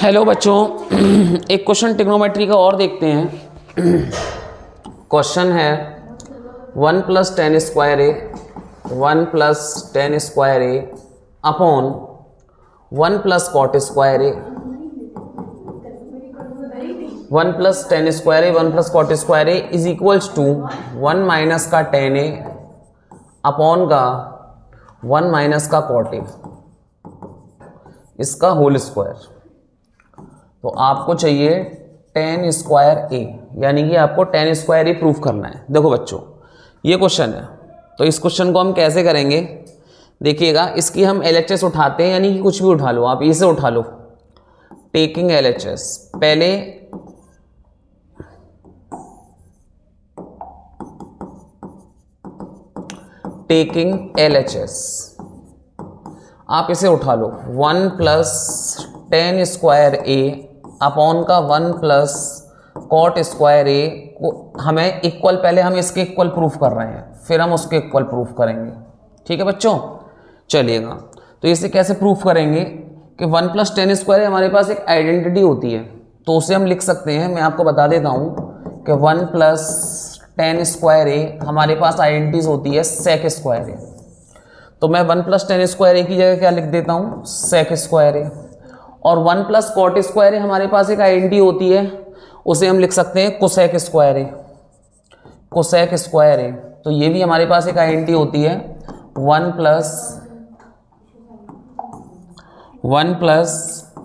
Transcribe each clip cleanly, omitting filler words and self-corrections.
Hello बच्चों, एक question trigonometry का और देखते हैं। क्वेश्चन है 1 + tan² a 1 + tan² a upon 1 + cot² a 1 + tan² a 1 + cot² a is equals to 1 minus का tan a अपॉन का 1 माइनस का cot a, इसका होल स्क्वायर। तो आपको चाहिए tan² a, यानी कि आपको tan² a प्रूफ करना है। देखो बच्चों, ये क्वेश्चन है, तो इस क्वेश्चन को हम कैसे करेंगे देखिएगा। इसकी हम LHS उठाते हैं, यानी कि कुछ भी उठा लो आप, इसे उठा लो। टेकिंग LHS, पहले टेकिंग LHS आप इसे उठा लो। 1 + tan² a अपॉन का 1 + cot² a को हमें इक्वल, पहले हम इसके इक्वल प्रूफ कर रहे हैं, फिर हम उसके इक्वल प्रूफ करेंगे। ठीक है बच्चों, चलिएगा। तो इसे कैसे प्रूफ करेंगे कि 1 + tan² a हमारे पास एक आइडेंटिटी होती है, तो उसे हम लिख सकते हैं। मैं आपको बता देता हूँ कि 1 + tan² a हमारे पास आइडेंटिटीज होती है sec² a। तो मैं 1 + tan² a की जगह क्या लिख देता हूँ, sec² a। और 1 + cot² a हमारे पास एक आइडेंटिटी होती है, उसे हम लिख सकते हैं cosec² a, cosec² a। तो ये भी हमारे पास एक आइडेंटिटी होती है 1 +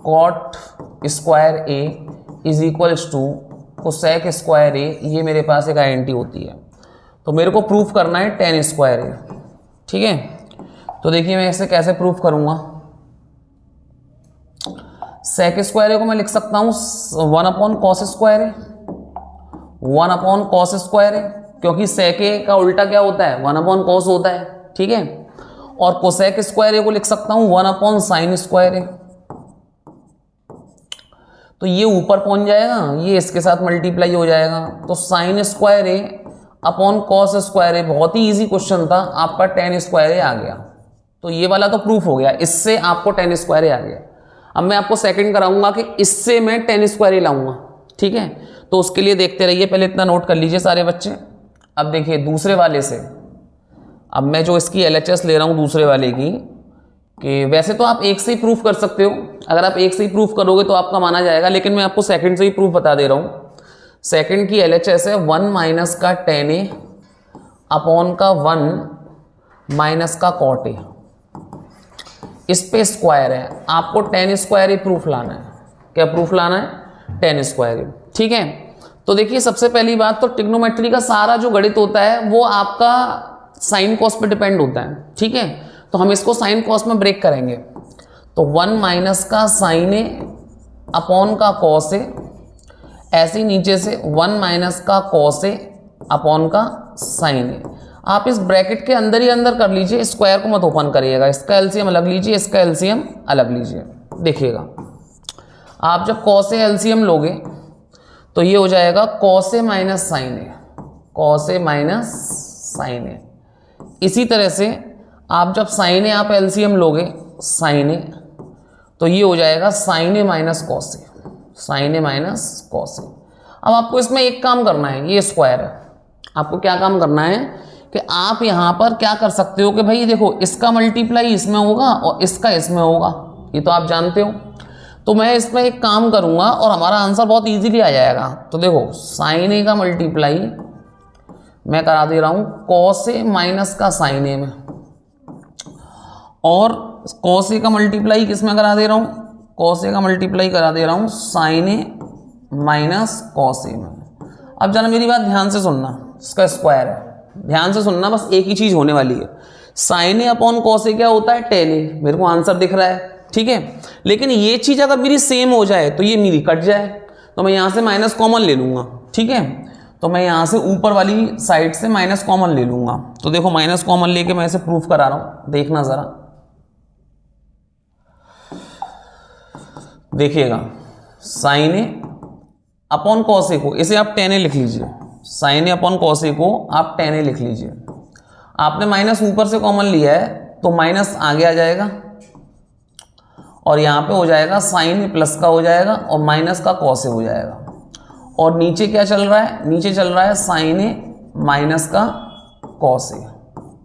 cot² a is equals to cosec² a। ये मेरे पास एक आइडेंटिटी होती है, तो मेरे को प्रूफ करना है tan² a। ठीक है, तो देखिए मैं इसे कैसे प्रूफ करूंगा। sec² a को मैं लिख सकता हूँ 1/cos², 1/cos², क्योंकि sec a का उल्टा क्या होता है, 1/cos होता है। ठीक है, और cosec² a को लिख सकता हूँ 1/sin² a। तो ये ऊपर पहुंच जाएगा, ये इसके साथ मल्टीप्लाई हो जाएगा, तो sin² a upon cos² a। बहुत ही इजी क्वेश्चन था, आपका tan² a आ गया। तो ये वाला तो प्रूफ हो गया, इससे आपको tan² a आ गया। अब मैं आपको सेकंड कराऊंगा कि इससे मैं tan² a लाऊंगा। ठीक है, तो उसके लिए देखते रहिए, पहले इतना नोट कर लीजिए सारे बच्चे। अब देखिए दूसरे वाले से, अब मैं जो इसकी LHS ले रहा हूं दूसरे वाले की, कि वैसे तो आप एक से ही प्रूफ कर सकते हो, अगर आप एक से ही प्रूफ करोगे तो आपका माना जाएगा, लेकिन मैं आपको सेकंड से ही प्रूफ बता दे रहा हूं। सेकंड की LHS है 1 माइनस का tan a अपॉन का 1 माइनस का cot a। इस पे स्क्वायर है, आपको tan² a प्रूफ लाना है। क्या प्रूफ लाना है, tan² a। ठीक है, तो देखिए सबसे पहली बात तो ट्रिग्नोमेट्री का सारा जो गणित होता है वो आपका साइन कॉस पे डिपेंड होता है। ठीक है, तो हम इसको साइन कॉस में ब्रेक करेंगे। तो 1 माइनस का sin a अपॉन का cos a, ऐसे ही नीचे से 1 माइनस का cos a अपॉन का sin a। आप इस ब्रैकेट के अंदर ही अंदर कर लीजिए, स्क्वायर को मत ओपन करिएगा। इसका एलसीएम अलग लीजिए, इसका एलसीएम अलग लीजिए। देखिएगा, आप जब cos a एलसीएम लोगे तो ये हो जाएगा cos a minus sin a, cos a minus sin a। इसी तरह से आप जब sin a आप एलसीएम लोगे sin a, तो ये हो जाएगा sin a minus cos a, sin a minus cos a। अब आपको इसमें एक काम करना है, ये स्क्वायर है, आपको क्या काम करना है कि आप यहां पर क्या कर सकते हो कि भाई देखो इसका मल्टीप्लाई इसमें होगा और इसका इसमें होगा, ये तो आप जानते हो। तो मैं इसमें एक काम करूंगा और हमारा आंसर बहुत इजीली आ जाएगा। तो देखो sin a का मल्टीप्लाई मैं करा दे रहा हूं cos a माइनस का sin a में, और cos a का मल्टीप्लाई किसमें करा दे रहा हूं, cos a का मल्टीप्लाई करा दे रहा हूं sin a minus cos a में। अब जरा मेरी बात ध्यान से सुनना, इसका स्क्वायर है, ध्यान से सुनना, बस एक ही चीज होने वाली है। sin a upon cos a क्या होता है, tan a। मेरे को आंसर दिख रहा है, ठीक है, लेकिन ये चीज अगर मेरी सेम हो जाए तो ये मेरी कट जाए, तो मैं यहां से माइनस कॉमन ले लूंगा। ठीक है, तो मैं यहां से ऊपर वाली साइड से माइनस कॉमन ले लूंगा। तो देखो माइनस कॉमन लेके मैं इसे प्रूफ करा रहा हूं, देखना जरा, देखिएगा sin a upon cos a को, इसे आप tan a लिख लीजिए, sin a upon cos a को आप tan a लिख लीजिए। आपने माइनस ऊपर से कॉमन लिया है तो माइनस आगे आ जाएगा, और यहाँ पे हो जाएगा साइन प्लस का हो जाएगा और माइनस का कॉस ए हो जाएगा। और नीचे क्या चल रहा है, नीचे चल रहा है साइन ए माइनस का कॉस ए।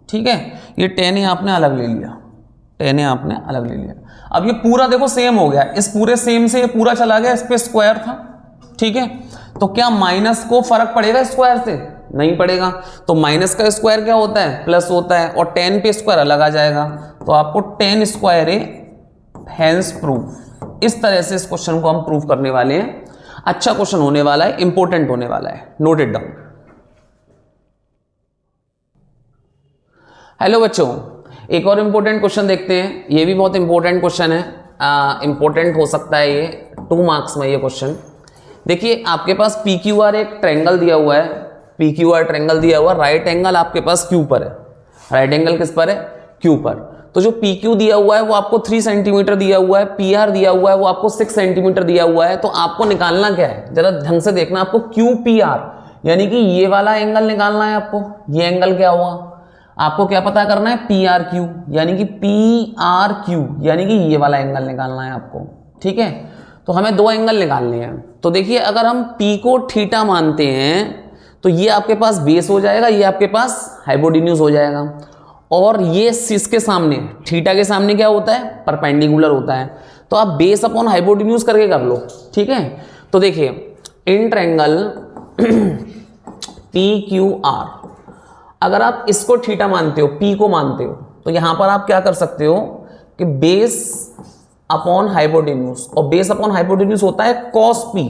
ठीक है, ये टेन ए आपने अलग ले लिया, टेन ए आपने अलग ले लिया। अब ये पूरा देखो सेम हो गया, इस पूरे सेम से ये पूरा चला गया, इस पे स्क्वायर था। ठीक है, तो क्या माइनस को फर्क पड़ेगा स्क्वायर से? नहीं पड़ेगा। तो माइनस का स्क्वायर क्या होता है? प्लस होता है, और 10 पे स्क्वायर अलग आ जाएगा, तो आपको 10 स्क्वायर ए हेंस प्रूफ। इस तरह से इस क्वेश्चन को हम प्रूव करने वाले हैं। अच्छा क्वेश्चन होने वाला है, इंपॉर्टेंट होने वाला है, नोट इट डाउन। हेलो बच्चों, एक और इंपॉर्टेंट क्वेश्चन देखते हैं। ये भी बहुत इंपॉर्टेंट क्वेश्चन है, इंपॉर्टेंट हो सकता है ये 2 मार्क्स में ये क्वेश्चन। देखिए आपके पास पी क्यू आर एक ट्रायंगल दिया हुआ है, पी क्यू आर ट्रायंगल दिया हुआ, राइट एंगल आपके पास क्यू पर है। राइट एंगल किस पर है? क्यू पर। तो जो पी क्यू दिया हुआ है वो आपको 3 सेंटीमीटर दिया हुआ है, पी आर दिया हुआ है वो आपको 6 सेंटीमीटर दिया हुआ है। तो आपको निकालना क्या है, जरा ढंग से देखना। आपको क्यू पी आर यानी कि ये वाला एंगल निकालना है आपको। ये एंगल क्या हुआ, आपको क्या पता करना है? पी आर क्यू यानी कि पी आर क्यू यानी कि ये वाला एंगल निकालना है आपको। ठीक है, तो हमें 2 एंगल निकालने हैं। तो देखिए अगर हम पी को थीटा मानते हैं तो ये आपके पास बेस हो जाएगा, ये आपके पास हाइपोटेन्यूज हो जाएगा। और ये इसके सामने, थीटा के सामने क्या होता है? परपेंडिकुलर होता है। तो आप बेस अपॉन हाइपोटेन्यूज करके कर लो। ठीक है, तो देखिए इन ट्रायंगल पी क्यू आर, अगर आप इसको थीटा मानते हो, पी को मानते हो, तो यहां पर आप क्या कर सकते हो कि बेस अपॉन हाइपोटेन्यूज, और बेस अपॉन हाइपोटेन्यूज होता है कॉस पी।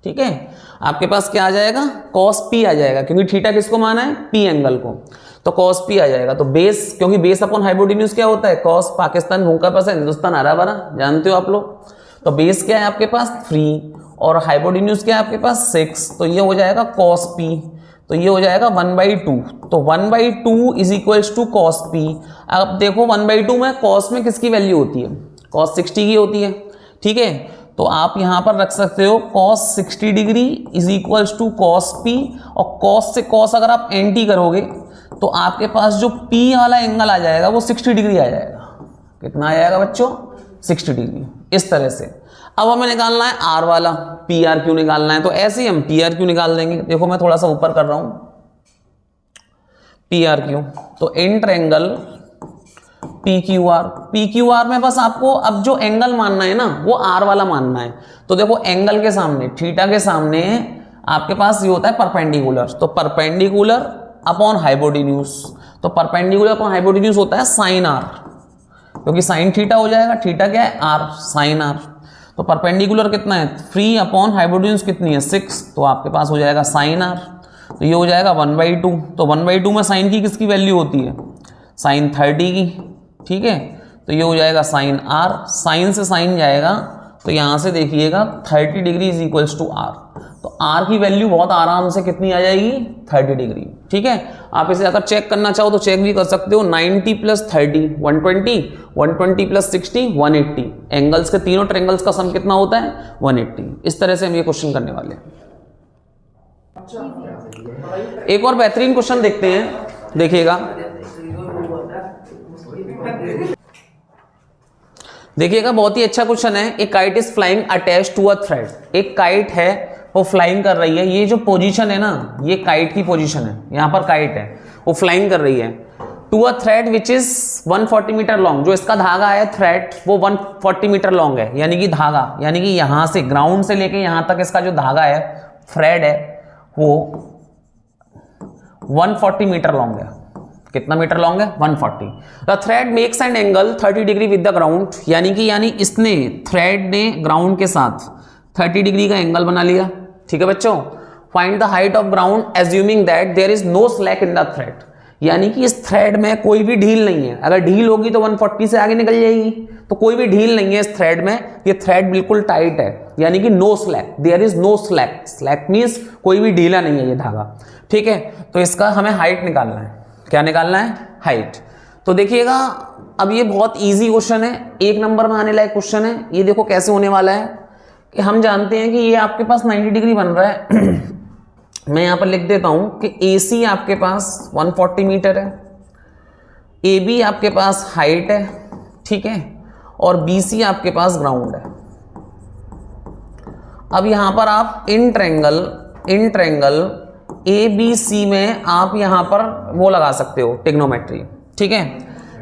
ठीक है, आपके पास क्या आ जाएगा? कॉस पी आ जाएगा, क्योंकि थीटा किसको माना है? पी एंगल को, तो कॉस पी आ जाएगा। तो बेस, क्योंकि बेस अपॉन हाइपोटेन्यूज क्या होता है? कॉस। पाकिस्तान भूखा पसा, हिंदुस्तान हरा भरा, जानते हो आप लोग। तो बेस क्या है आपके पास? 3, और हाइपोटेन्यूज क्या है आपके पास? 6। तो ये हो जाएगा कॉस पी, तो ये हो जाएगा 1/2। तो 1/2 is equals to cos P. अब देखो 1/2 में कॉस में किसकी वैल्यू होती है? कॉस 60 की होती है। ठीक है, तो आप यहां पर रख सकते हो cos 60 degree is equals to cos P, और कॉस से कॉस अगर आप एंटी करोगे तो आपके पास जो पी वाला एंगल आ जाएगा वो 60 डिग्री आ जाएगा। कितना आ जाएगा बच्चों? 60 डिग्री। इस तरह से अब हमें निकालना है आर वाला, पी आर क्यू निकालना है। तो ऐसे ही हम पी आर क्यू निकाल देंगे। देखो मैं थोड़ा सा ऊपर कर रहा हूं, पी आर क्यू। तो in triangle P Q R, P Q R में बस आपको अब जो एंगल मानना है ना वो आर वाला मानना है। तो देखो एंगल के सामने, थीटा के सामने आपके पास ये होता है परपेंडिकुलर, तो परपेंडिकुलर अपॉन हाइपोटेन्यूज। तो परपेंडिकुलर अपॉन हाइपोटेन्यूज होता है साइन आर, क्योंकि साइन थीटा हो जाएगा, थीटा क्या है? R, sine R. तो परपेंडिकुलर कितना है? 3 अपॉन हाइपोटेन्यूज कितनी है? 6। तो आपके पास हो जाएगा साइन आर, तो ये हो जाएगा 1/2। तो 1/2 में साइन की किसकी वैल्यू होती है? साइन 30 की। ठीक है, तो ये हो जाएगा साइन आर, साइन से साइन जाएगा, तो यहां से देखिएगा 30 degree is equals to R. तो आर की वैल्यू बहुत आराम से कितनी आ जाएगी? 30 डिग्री। ठीक है, आप इसे अगर चेक करना चाहो तो चेक भी कर सकते हो। 90 + 30 120, 120 + 60 180। एंगल्स के तीनों ट्रायंगल्स का सम कितना होता है? 180। इस तरह से हम ये क्वेश्चन करने वाले हैं। एक और बेहतरीन क्वेश्चन देखते हैं, देखिएगा। देखिएगा बहुत ही अच्छा क्वेश्चन है। एक kite is flying attach to a thread. एक काइट है वो फ्लाइंग कर रही है। ये जो पोजीशन है ना, ये काइट की पोजीशन है। यहां पर काइट है, वो फ्लाइंग कर रही है to a thread which is 140 meter long. जो इसका धागा है थ्रेड, वो 140 मीटर लॉन्ग है, यानी कि धागा, यानी कि यहां से ग्राउंड से लेके यहां तक इसका जो धागा है, थ्रेड है, वो 140 मीटर लॉन्ग है। कितना मीटर लॉन्ग है? 140। The thread makes an angle 30 degree with the ground, यानी इसने, थ्रेड ने ग्राउंड के साथ 30 डिग्री का एंगल बना लिया। ठीक है बच्चों, find the height of ground assuming that there is no slack in the thread. यानी कि इस थ्रेड में कोई भी ढील नहीं है। अगर ढील होगी तो 140 से आगे निकल जाएगी, तो कोई भी ढील नहीं है इस थ्रेड में। ये थ्रेड बिल्कुल टाइट है, यानी कि no slack, there is no slack. Slack means कोई भी ढीला नहीं है ये धागा। ठीक है, तो इसका हमें हाइट निकालना है। क्या निकालना है? हाइट। तो देखिएगा अब ये बहुत इजी क्वेश्चन है, 1 नंबर में आने लायक क्वेश्चन है। ये देखो कैसे होने वाला है कि हम जानते हैं कि ये आपके पास 90 डिग्री बन रहा है। मैं यहां पर लिख देता हूं कि AC आपके पास 140 मीटर है, AB आपके पास हाइट है। ठीक है, और BC आपके पास ग्राउंड है। अब यहां पर आप इन ट्रेंगल ABC में आप यहां पर वो लगा सकते हो ट्रिग्नोमेट्री, ठीक है।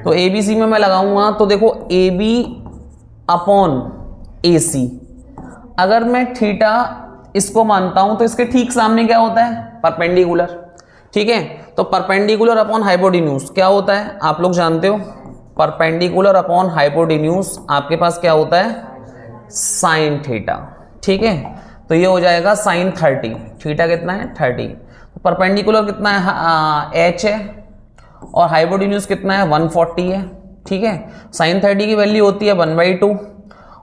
तो ABC में मैं लगाऊंगा तो देखो AB अपॉन AC, अगर मैं थीटा इसको मानता हूं तो इसके ठीक सामने क्या होता है, परपेंडिकुलर, ठीक है। तो परपेंडिकुलर अपॉन हाइपोटेन्यूज क्या होता है, आप लोग जानते हो, परपेंडिकुलर अपॉन हाइपोटेन्यूज आपके पास क्या होता है, साइन थीटा, ठीक है। तो ये हो जाएगा साइन 30, थीटा कितना है 30, परपेंडिकुलर कितना है H है और हाइपोटेन्यूज कितना है 140 है, ठीक है। साइन 30 की वैल्यू होती है 1/2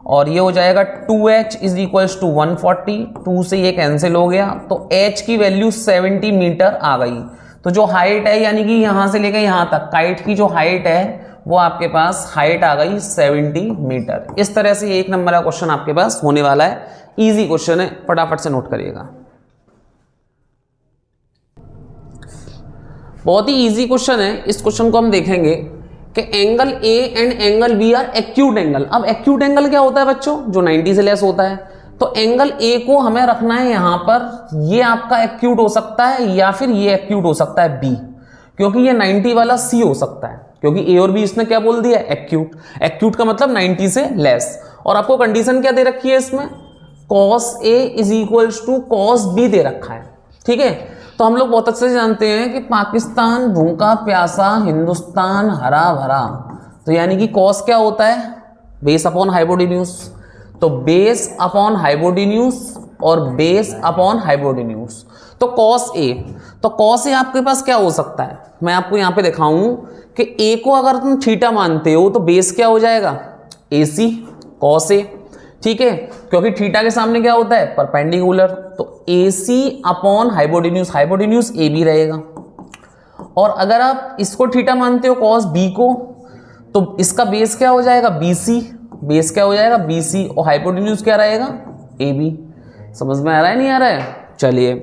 और ये हो जाएगा 2H इज इक्वल्स टू 140, 2 से ये कैंसिल हो गया तो H की वैल्यू 70 मीटर आ गई। तो जो हाइट है यानी कि यहां से लेकर यहां तक काइट की जो हाइट है वो आपके पास हाइट आ गई 70 मीटर। इस तरह से 1 नंबर का क्वेश्चन आपके पास होने वाला है, इजी क्वेश्चन है, फटाफट से नोट करिएगा। बहुत ही इजी क्वेश्चन है। इस क्वेश्चन को हम देखेंगे कि angle A and angle B are acute angle. अब एक्यूट एंगल क्या होता है बच्चों, जो 90 से लेस होता है। तो एंगल A को हमें रखना है यहां पर, ये आपका एक्यूट हो सकता है या फिर ये एक्यूट हो सकता है B, क्योंकि ये 90 वाला C हो सकता है, क्योंकि A और B इसने क्या बोल दिया, एक्यूट। एक्यूट का मतलब 90 से लेस। और आपको कंडीशन क्या दे रखी है इसमें, cos A is equals to cos B दे रखा है, ठीक है। तो हम लोग बहुत अच्छे से जानते हैं कि पाकिस्तान भूखा प्यासा, हिंदुस्तान हरा भरा, तो यानी कि cos क्या होता है, बेस अपॉन हाइपोटेन्यूज। तो बेस अपॉन हाइपोटेन्यूज और बेस अपॉन हाइपोटेन्यूज, तो cos A, तो cos A आपके पास क्या हो सकता है, मैं आपको यहां पे दिखाऊं कि A को अगर तुम थीटा मानते हो तो बेस क्या हो जाएगा, AC cos A, ठीक है, क्योंकि थीटा के सामने क्या होता है, परपेंडिकुलर। तो AC upon hypotenuse, hypotenuse AB रहेगा। और अगर आप इसको थीटा मानते हो cos B को, तो इसका बेस क्या हो जाएगा, BC, बेस क्या हो जाएगा BC, और हाइपोटेन्यूज क्या रहेगा AB। समझ में आ रहा है नहीं आ रहा है, चलिए।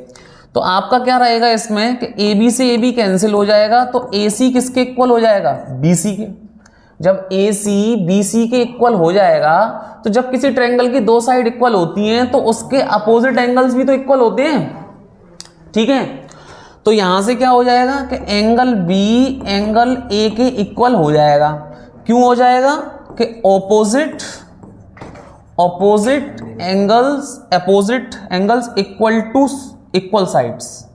तो आपका क्या रहेगा इसमें कि AB से AB कैंसिल हो जाएगा, तो AC किसके इक्वल हो जाएगा, BC के। जब AC BC के इक्वल हो जाएगा, तो जब किसी ट्रायंगल की दो साइड इक्वल होती हैं तो उसके अपोजिट एंगल्स भी तो इक्वल होते हैं, ठीक है। तो यहां से क्या हो जाएगा कि एंगल B एंगल A के इक्वल हो जाएगा। क्यों हो जाएगा कि opposite angles equal to equal sides,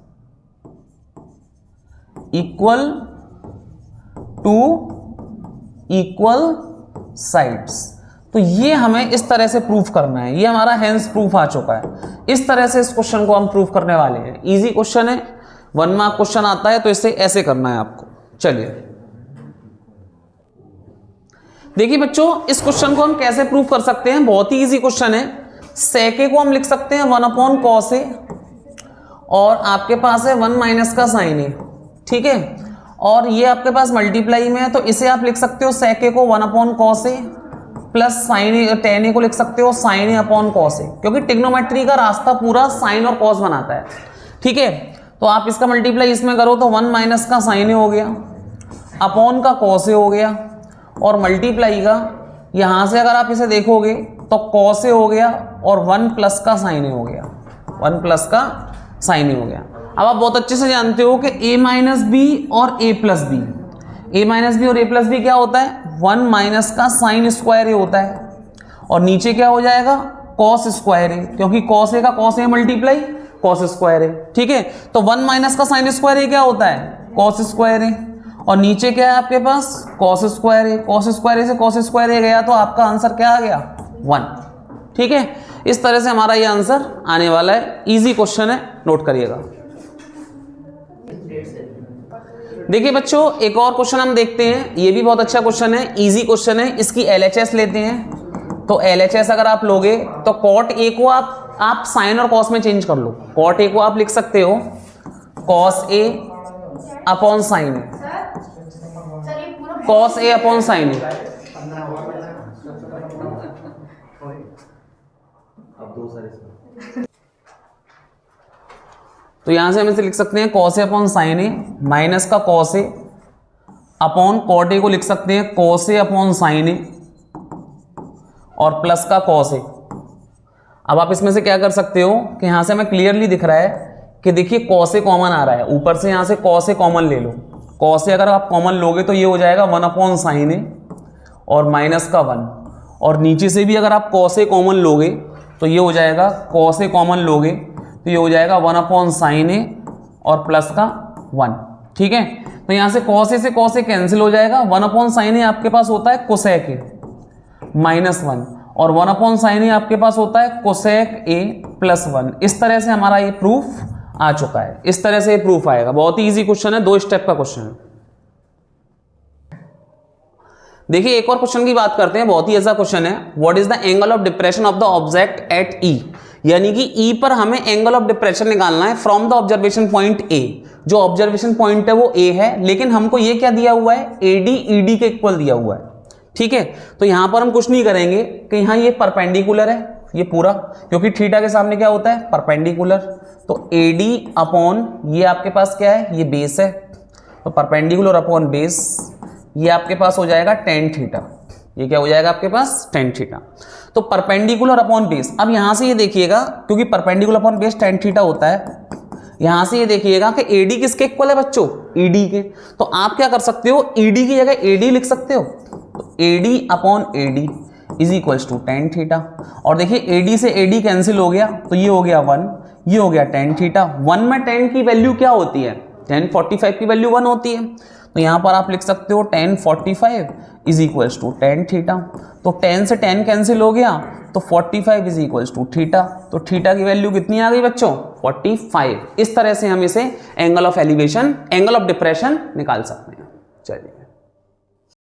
equal to equal sides. तो ये हमें इस तरह से प्रूफ करना है, ये हमारा हेंस प्रूफ आ चुका है। इस तरह से इस क्वेश्चन को हम प्रूफ करने वाले हैं। इजी क्वेश्चन है, 1 मार्क क्वेश्चन आता है, तो इसे ऐसे करना है आपको। चलिए देखिए बच्चों, इस क्वेश्चन को हम कैसे प्रूफ कर सकते हैं, बहुत ही इजी क्वेश्चन है। sec A को हम लिख सकते हैं 1 अपॉन cos A, और आपके पास है 1 माइनस का sin A, ठीक है। और ये आपके पास मल्टीप्लाई में है, तो इसे आप लिख सकते हो sec A को 1 upon cos A plus sin A, tan A को लिख सकते हो sin A upon cos A, क्योंकि ट्रिग्नोमेट्री का रास्ता पूरा sin और cos बनाता है, ठीक है। तो आप इसका मल्टीप्लाई इसमें करो तो 1 माइनस का sin A हो गया, अपॉन का cos A हो गया, और मल्टीप्लाई का यहां से अगर आप इसे देखोगे तो cos A हो गया और 1 प्लस का sin A हो गया, 1 प्लस का sin A हो गया। अब आप बहुत अच्छे से जानते हो कि A माइनस बी और A plus B, A minus B और A प्लस बी क्या होता है, 1 माइनस का साइन स्क्वायर A होता है, और नीचे क्या हो जाएगा cos स्क्वायर A, क्योंकि cos A का cos A multiply cos square A, ठीक है। तो 1 माइनस का साइन स्क्वायर A क्या होता है, cos स्क्वायर A, और नीचे क्या है आपके पास cos square A, cos square A से cos स्क्वायर A गया, तो आपका आंसर क्या आ गया 1, ठीक है। इस तरह से हमारा ये आंसर आने वाला है। इजी क्वेश्चन है, नोट करिएगा। देखिए बच्चों, एक और क्वेश्चन हम देखते हैं, ये भी बहुत अच्छा क्वेश्चन है, इजी क्वेश्चन है। इसकी LHS लेते हैं। तो LHS अगर आप लोगे तो cot A को आप साइन और cos में चेंज कर लो। cot A को आप लिख सकते हो cos A upon sine A, cos A upon sine A। तो यहां से हम इसे लिख सकते हैं cos A upon sine A minus का cos A upon cot A को लिख सकते हैं cos A upon sine A और प्लस का कॉस ए। अब आप इसमें से क्या कर सकते हो कि यहां से हमें क्लियरली दिख रहा है कि देखिए कॉस ए कॉमन आ रहा है, ऊपर से यहां से कॉस ए कॉमन ले लो। कॉस ए अगर आप कॉमन लोगे तो ये हो जाएगा 1/sin ए और माइनस का 1, और नीचे से भी अगर आप कॉस ए कॉमन लोगे तो ये हो जाएगा, कॉस ए कॉमन लोगे तो ये हो जाएगा 1/sin ए और प्लस का 1। ठीक है, तो यहां से कॉस ए कैंसिल हो जाएगा। 1/sin ए आपके पास होता है कोसेक ए -1 और 1/sin ए आपके पास होता है कोसेक ए +1। इस तरह से हमारा ये प्रूफ आ चुका है, इस तरह से ये प्रूफ आएगा। बहुत ही इजी क्वेश्चन है, 2 स्टेप का क्वेश्चन है। देखिए एक और क्वेश्चन की बात करते हैं, बहुत ही ऐसा क्वेश्चन है। What is the angle of depression of the object at E, यानी कि ई पर हमें एंगल ऑफ डिप्रेशन निकालना है from the observation point A. जो ऑब्जर्वेशन पॉइंट है वो ए है, लेकिन हमको ये क्या दिया हुआ है, एडी ईडी के इक्वल दिया हुआ है। ठीक है, तो यहां पर हम कुछ नहीं करेंगे कि यहां ये परपेंडिकुलर है ये पूरा, क्योंकि थीटा के सामने क्या होता है, परपेंडिकुलर। तो एडी अपॉन ये आपके पास क्या है, ये बेस है, तो परपेंडिकुलर अपॉन बेस ये आपके पास हो जाएगा tan थीटा। ये क्या हो जाएगा आपके पास, tan थीटा। तो परपेंडिकुलर अपॉन बेस, अब यहां से ये देखिएगा, क्योंकि perpendicular upon base tan theta होता है, यहां से ये देखिएगा कि एडी किसके इक्वल है बच्चों, ईडी के। तो आप क्या कर सकते हो, ईडी की जगह एडी लिख सकते हो। तो AD upon AD is equals to tan theta. और देखिए एडी से एडी कैंसिल हो गया, तो ये हो गया 1, ये हो गया tan थीटा। 1 में tan की वैल्यू क्या होती है, tan 45 की वैल्यू 1 होती है। तो यहां पर आप लिख सकते हो tan 45 is equals to tan theta. तो tan से tan कैंसिल हो गया, तो 45 इज इक्वल्स टू थीटा। तो थीटा की वैल्यू कितनी आ गई बच्चों, 45। इस तरह से हम इसे angle of elevation, angle of depression निकाल सकते हैं। चलिए